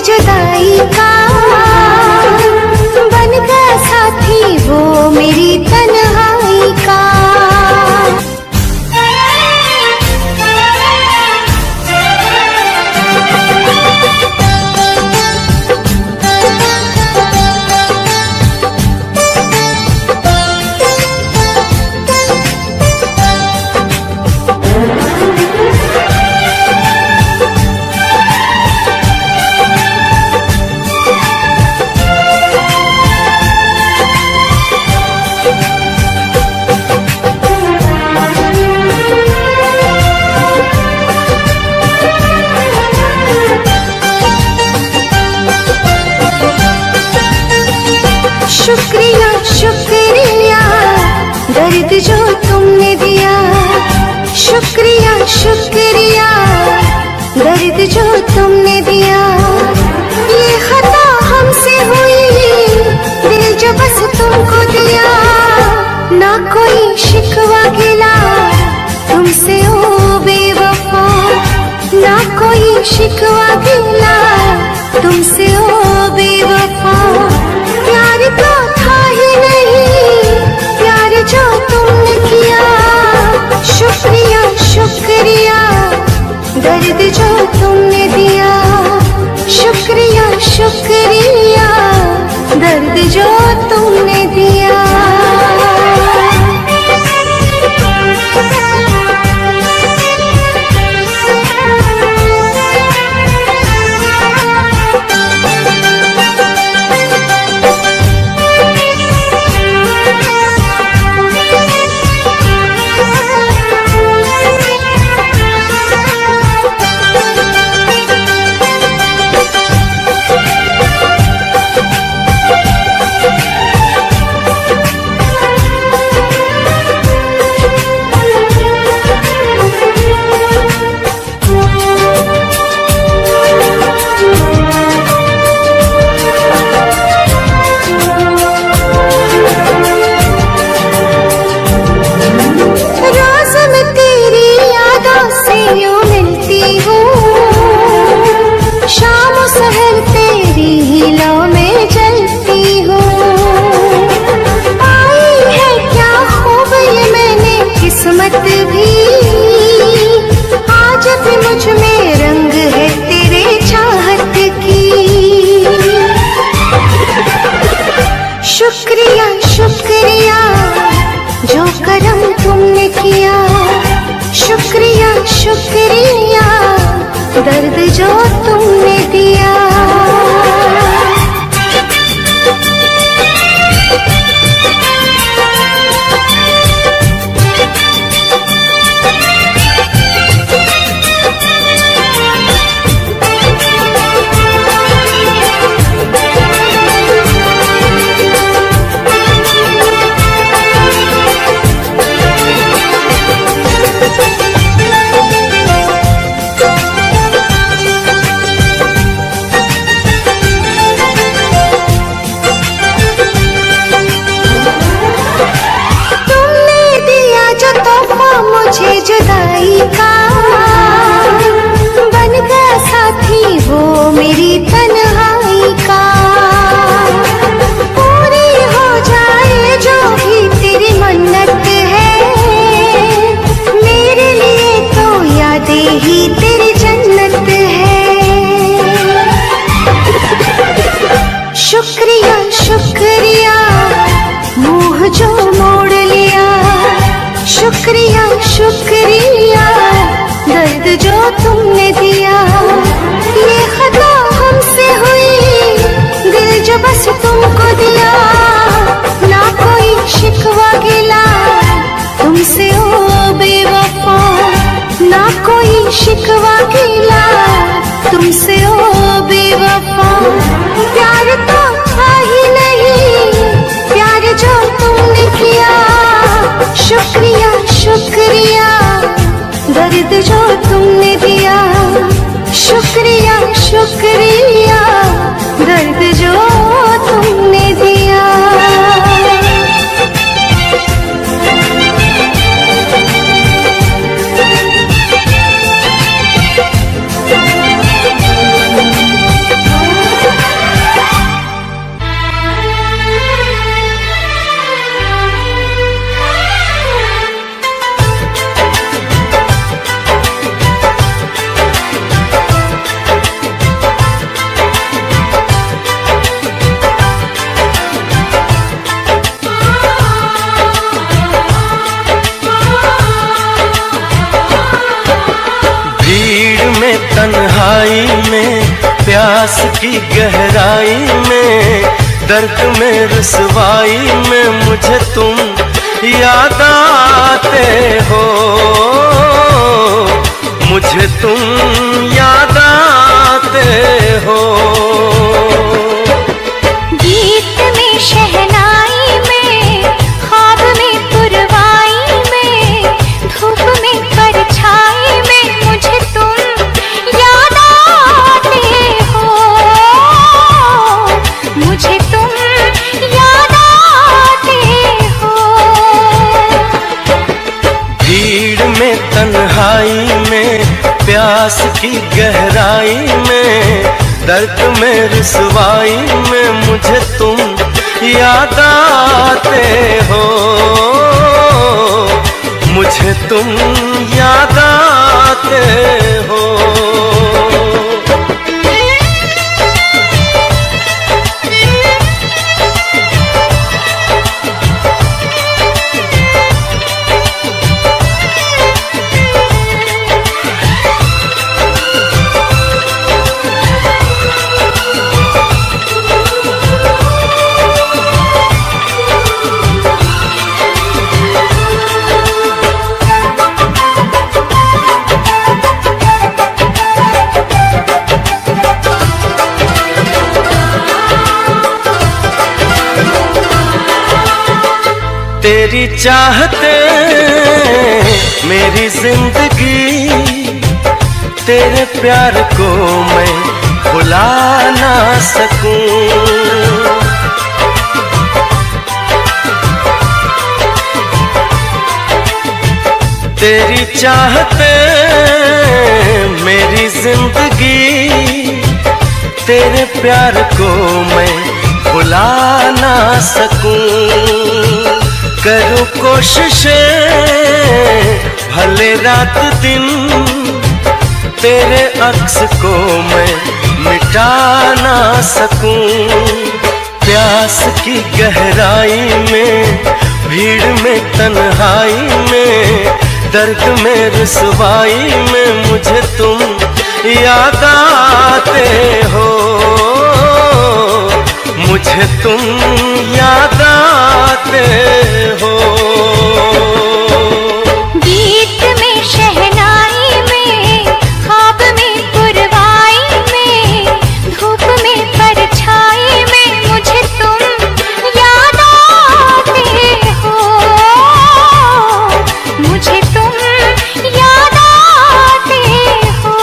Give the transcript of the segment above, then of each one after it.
जुदाई का, बन गया साथी वो मेरी तन्हाई का। शुक्रिया शुक्रिया दर्द जो तुमने दिया, शुक्रिया शुक्रिया दर्द जो तुमने दिया। ये खता हमसे हुई, दिल जो बस तुमको दिया। ना कोई शिकवा गिला तुमसे ओ बेवफा, ना कोई शिकवा गिला तुमसे ओ बेवफा। प्यार तो था ही नहीं, प्यार जो तुमने किया। शुक्रिया शुक्रिया दर्द जो तुमने दिया, शुक्रिया शुक्रिया दर्द जो तुमने दिया। शुक्रिया शुक्रिया जो करम तुमने किया, शुक्रिया शुक्रिया दर्द जो तुमने दिया। मुझे जुदाई का, बन गया साथी वो मेरी तन्हाई का। पूरी हो जाए जो भी तेरी मन्नत है, मेरे लिए तो यादें ही तेरी जन्नत है। शुक्रिया शुक्रिया मुँह जो मोड़ लिया, शुक्रिया शुक्रिया दर्द जो तुमने दिया। ये खता हमसे हुई, दिल जो बस तुमको दिया। ना कोई शिकवा गिला तुमसे ओ बेवफा, ना कोई शिकवा गिला तुमसे ओ बेवफा। प्यार तो था ही नहीं, प्यार जो तुमने किया। शुक्रिया शुक्रिया दर्द जो तुमने दिया, शुक्रिया शुक्रिया दर्द जो तुमने दिया। तन्हाई में, प्यास की गहराई में, दर्द में रुसवाई में मुझे तुम याद आते हो, मुझे तुम याद आते हो। गीत में शहनाई में, ख्वाब में पुरवाई में, धूप में परछाई में मुझे तुम याद आते हो, मुझे तुम याद आते हो। भीड़ में तन्हाई में, प्यास की गहराई में, दर्द में रुसवाई में मुझे तुम याद आते हो, मुझे तुम याद आते हो। तेरी चाहते मेरी जिंदगी, तेरे प्यार को मैं भुला ना सकूं। तेरी चाहते मेरी जिंदगी, तेरे प्यार को मैं भुला ना सकूं। करूं कोशिशें भले रात दिन, तेरे अक्स को मैं मिटा ना सकूं। प्यास की गहराई में, भीड़ में तन्हाई में, दर्द में रुसवाई में मुझे तुम याद आते हो, मुझे तुम याद आते हो। गीत में शहनाई में, ख्वाब में पुरवाई में, धूप में परछाई में मुझे तुम याद आते हो, मुझे तुम याद आते हो।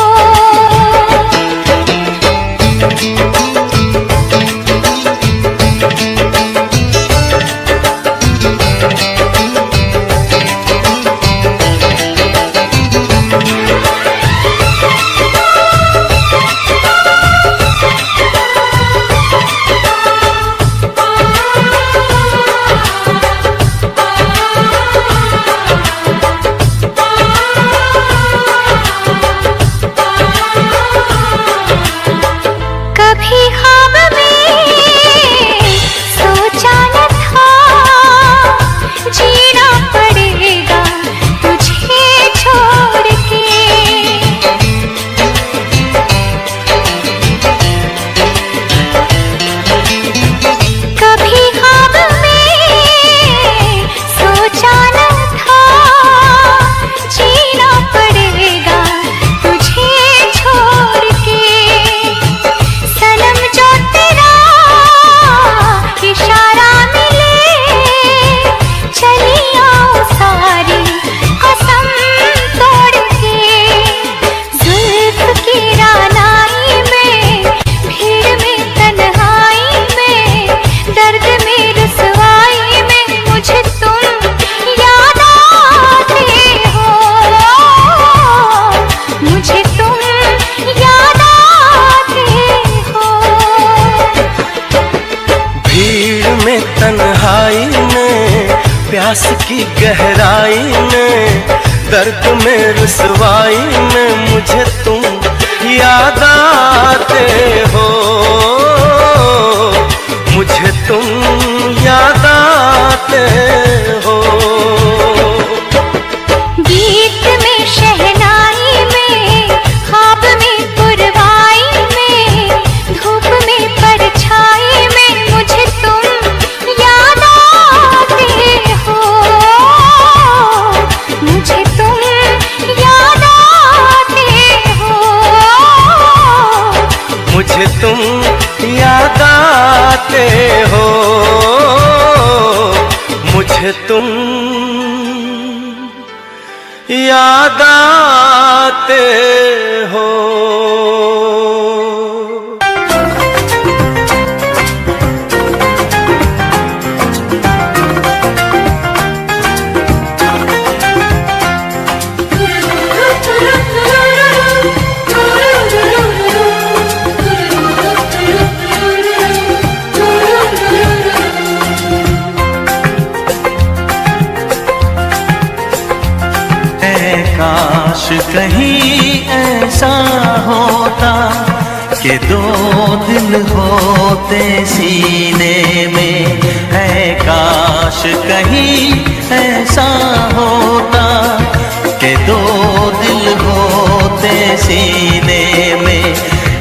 कभी ख्वाब में सोचा न था, जीना पड़ेगा तुझे छोड़ के। कभी ख्वाब में सोचा न था, जीना पड़ेगा तुझे छोड़ के। सनम जो तेरा इशारा मिले, चली आओ सारी कसम तोड़ के। जुल्फ की रानाई में, भीड़ में तन्हाई में, दर्द में रुसवाई में मुझे तुम याद आते हो, मुझे तुम याद आते हो। भीड़ में तन्हाई में, प्यास की गहराई में, दर्द में रुसवाई में मुझे तुम याद आते हो, मुझे तुम याद आते हो। गीत में शहनाई में, ख्वाब में पुरवा मुझे तुम याद आते हो। काश कहीं ऐसा होता कि दो दिल होते सीने में, है काश कहीं ऐसा होता कि दो दिल होते सीने में।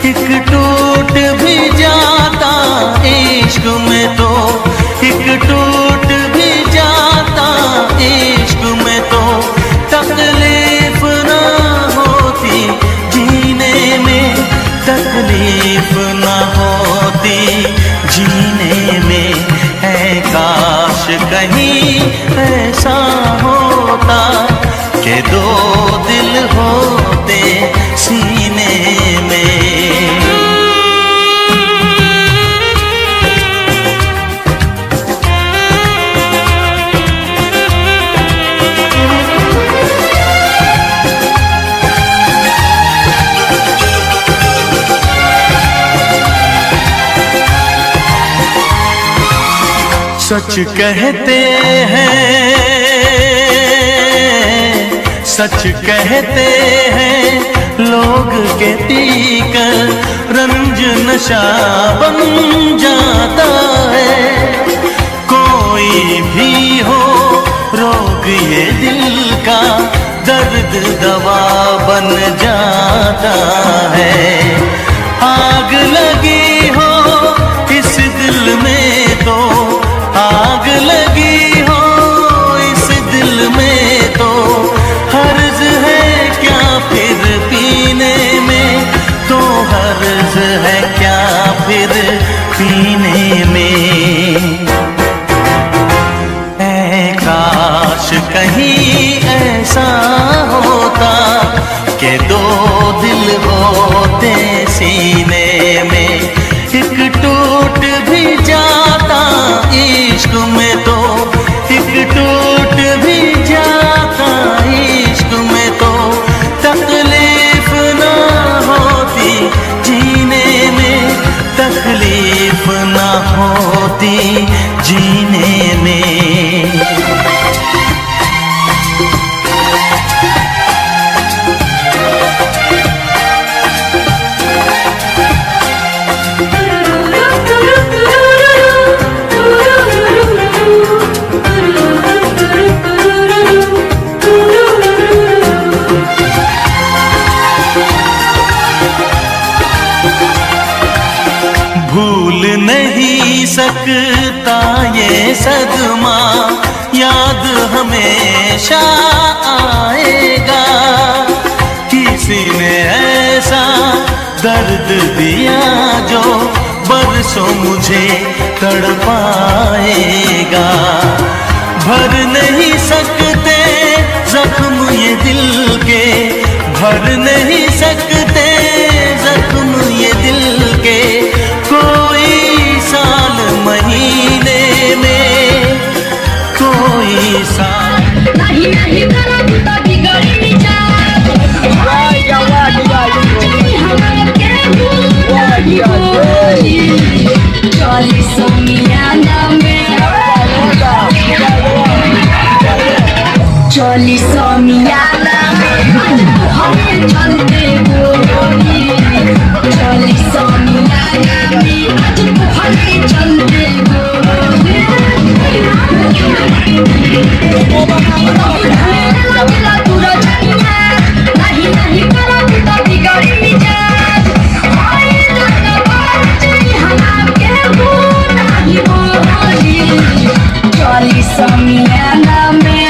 एक टूट भी जाता इश्क में तो, एक टूट भी जाता इश्क में तो, तकलीफ ना होती जीने में, तकलीफ ना होती जीने में। है काश कहीं ऐसा होता कि दो दिल होते सीने में। सच कहते हैं, सच कहते हैं लोग के पीकर रंज नशा बन जाता है। कोई भी हो रोग ये दिल का, दर्द दवा बन जाता है। आग लगी हो इस दिल में तो, आग लगी हो इस दिल में तो, हर्ज है क्या फिर पीने में, तो हर्ज है क्या फिर पीने में। ऐ काश कहीं ऐसा होता कि दो दिल होते सीने में। एक टूट भी जाता इश्क में तो, एक टूट भी जाता इश्क में तो, तकलीफ ना होती जीने में, तकलीफ ना होती जीने में। भूल नहीं सकता ये सदमा, याद हमेशा आएगा। किसी ने ऐसा दर्द दिया जो बरसों मुझे तड़पाएगा। भर नहीं सकते जख्म ये दिल के, भर नहीं सकते जख्म ये दिल के, कोई साल महीने में, कोई साल नहीं नहीं करा तो बिगड़ी जा। चली सोमियाना में, चली सोमियाना में हमें चलते गोरी, चली सोमियाना में आज हमें चलते गोरी। नहीं नहीं करा तो बिगड़ी जा। चली सोमियाना में,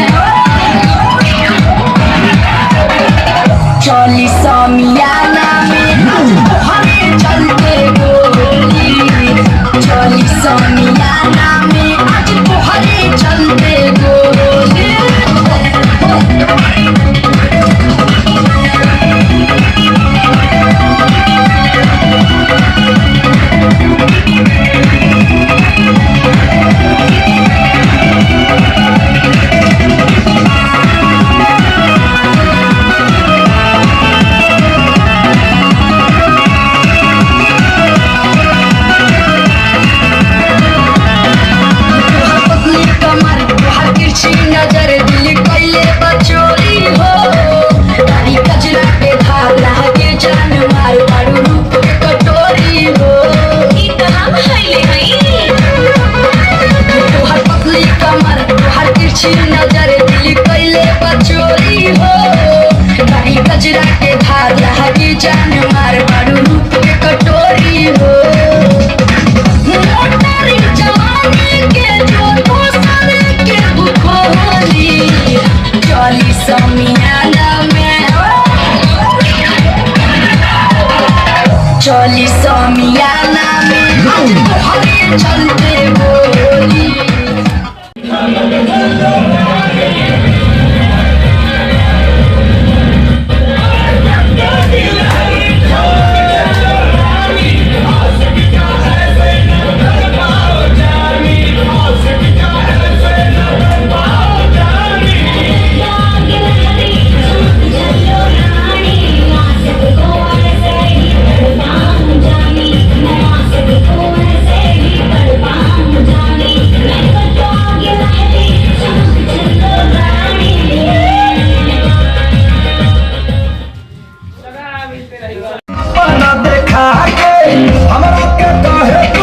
चली सोमियाना में हमें चलते गोरी, चली सोमियाना में आज हमें चलते गोरी। जान मार मारू रूप के कटोरी हो मोटारी जवानी के जो दोसर के बुखोरी चली समियाना में चली समियाना में आज तोहरे चलते बोली देखा के हमरा के कहे